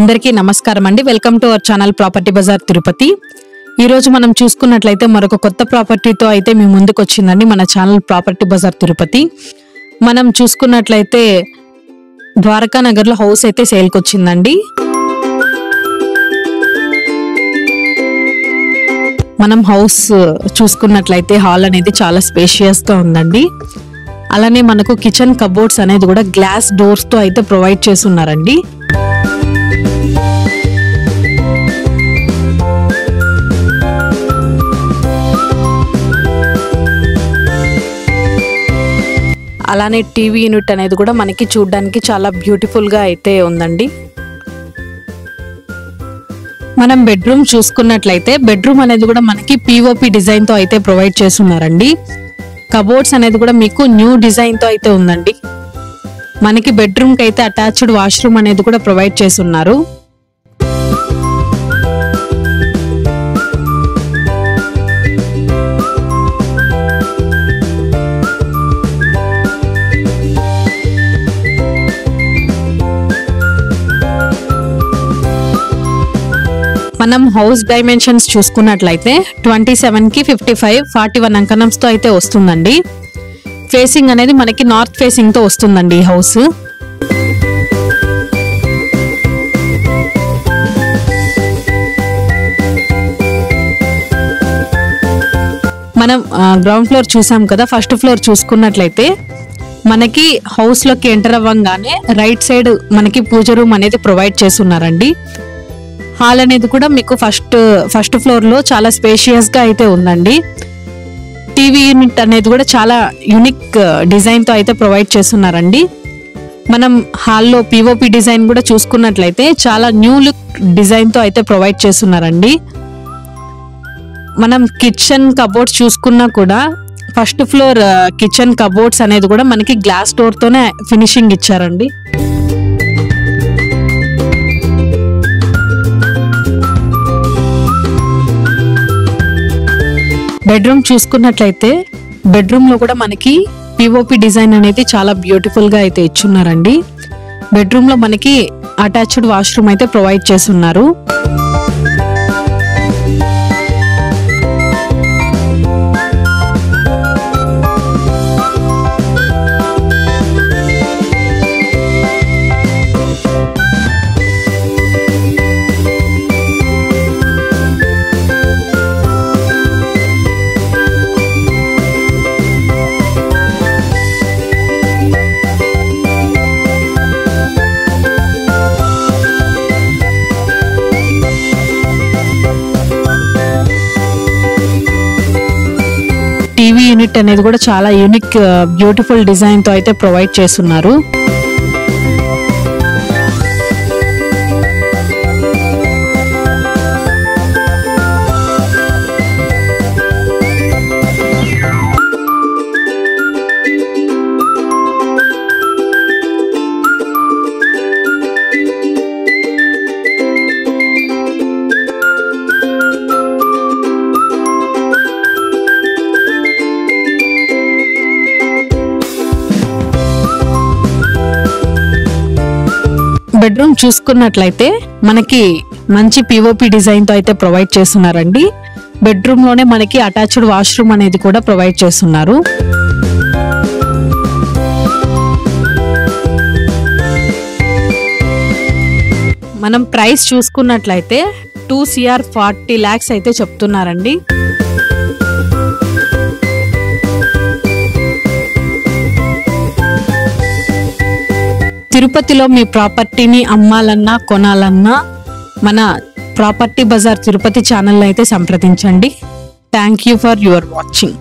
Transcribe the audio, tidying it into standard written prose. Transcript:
అందరికీ నమస్కారం అండి. Welcome to our channel property bazaar Tirupati. ఈ రోజు మనం చూసుకున్నట్లయితే మరొక కొత్త ప్రాపర్టీతో అయితే మీ ముందుకు వచ్చిందండి మన ఛానల్ ప్రాపర్టీ బజార్ తిరుపతి. మనం చూసుకున్నట్లయితే ద్వారకా నగర్ లో హౌస్ అయితే సేల్ కి వచ్చిందండి. మనం హౌస్ చూసుకున్నట్లయితే హాల్ అనేది చాలా స్పేషియస్ గా ఉందండి. అలానే మనకు కిచెన్ కబోర్డ్స్ అనేది కూడా గ్లాస్ డోర్స్ తో అయితే ప్రొవైడ్ చేస్తున్నారండి. అలానే టీవీ యూనిట్ అనేది కూడా మనకి చూడడానికి చాలా బ్యూటిఫుల్ గా అయితే ఉందండి. మనం బెడ్రూమ్ చూసుకున్నట్లయితే బెడ్రూమ్ అనేది కూడా మనకి పిఓపి డిజైన్ తో అయితే ప్రొవైడ్ చేస్తున్నారండి. కబోర్డ్స్ అనేది కూడా మీకు న్యూ డిజైన్ తో అయితే ఉందండి. మనకి బెడ్రూమ్ కి అయితే అటాచ్డ్ వాష్రూమ్ అనేది కూడా ప్రొవైడ్ చేస్తున్నారు. మనం హౌస్ డైమెన్షన్స్ చూసుకున్నట్లయితే 27 కి 55, 41 అంకణంస్ తో అయితే వస్తుందండి. ఫేసింగ్ అనేది మనకి నార్త్ ఫేసింగ్ తో వస్తుందండి ఈ హౌస్. మనం గ్రౌండ్ ఫ్లోర్ చూసాం కదా. ఫస్ట్ ఫ్లోర్ చూసుకున్నట్లయితే మనకి హౌస్ లోకి ఎంటర్ అవ్వగానే రైట్ సైడ్ మనకి పూజ రూమ్ అనేది ప్రొవైడ్ చేస్తున్నారండి. హాల్ అనేది కూడా మీకు ఫస్ట్ ఫ్లోర్ లో చాలా స్పేషియస్ గా అయితే ఉందండి. టీవీ యూనిట్ అనేది కూడా చాలా యూనిక్ డిజైన్ తో అయితే ప్రొవైడ్ చేస్తున్నారండి. మనం హాల్లో పిఓపి డిజైన్ కూడా చూసుకున్నట్లయితే చాలా న్యూ లుక్ డిజైన్ తో అయితే ప్రొవైడ్ చేస్తున్నారండి. మనం కిచెన్ కబోర్డ్స్ చూసుకున్నా కూడా ఫస్ట్ ఫ్లోర్ కిచెన్ కబోర్డ్స్ అనేది కూడా మనకి గ్లాస్ డోర్ తోనే ఫినిషింగ్ ఇచ్చారండి. బెడ్రూమ్ చూసుకున్నట్లయితే బెడ్రూమ్ లో కూడా మనకి పిఓపి డిజైన్ అనేది చాలా బ్యూటిఫుల్ గా అయితే ఇచ్చున్నారండి. బెడ్రూమ్ లో మనకి అటాచ్డ్ వాష్రూమ్ అయితే ప్రొవైడ్ చేస్తున్నారు. టీవీ యూనిట్ అనేది కూడా చాలా యూనిక్ బ్యూటిఫుల్ డిజైన్ తో అయితే ప్రొవైడ్ చేస్తున్నారు. బెడ్రూమ్ చూసుకున్నట్లయితే మనకి మంచి పిఓపి డిజైన్ తో అయితే ప్రొవైడ్ చేస్తున్నారండి. బెడ్రూమ్ లోనే మనకి అటాచ్డ్ వాష్రూమ్ అనేది కూడా ప్రొవైడ్ చేస్తున్నారు. మనం ప్రైస్ చూసుకున్నట్లయితే 2,40 lakhs అయితే చెప్తున్నారండి. తిరుపతిలో మీ ప్రాపర్టీని అమ్మాలన్నా కొనాలన్నా మన ప్రాపర్టీ బజార్ తిరుపతి ఛానల్ అయితే సంప్రదించండి. Thank you for your watching.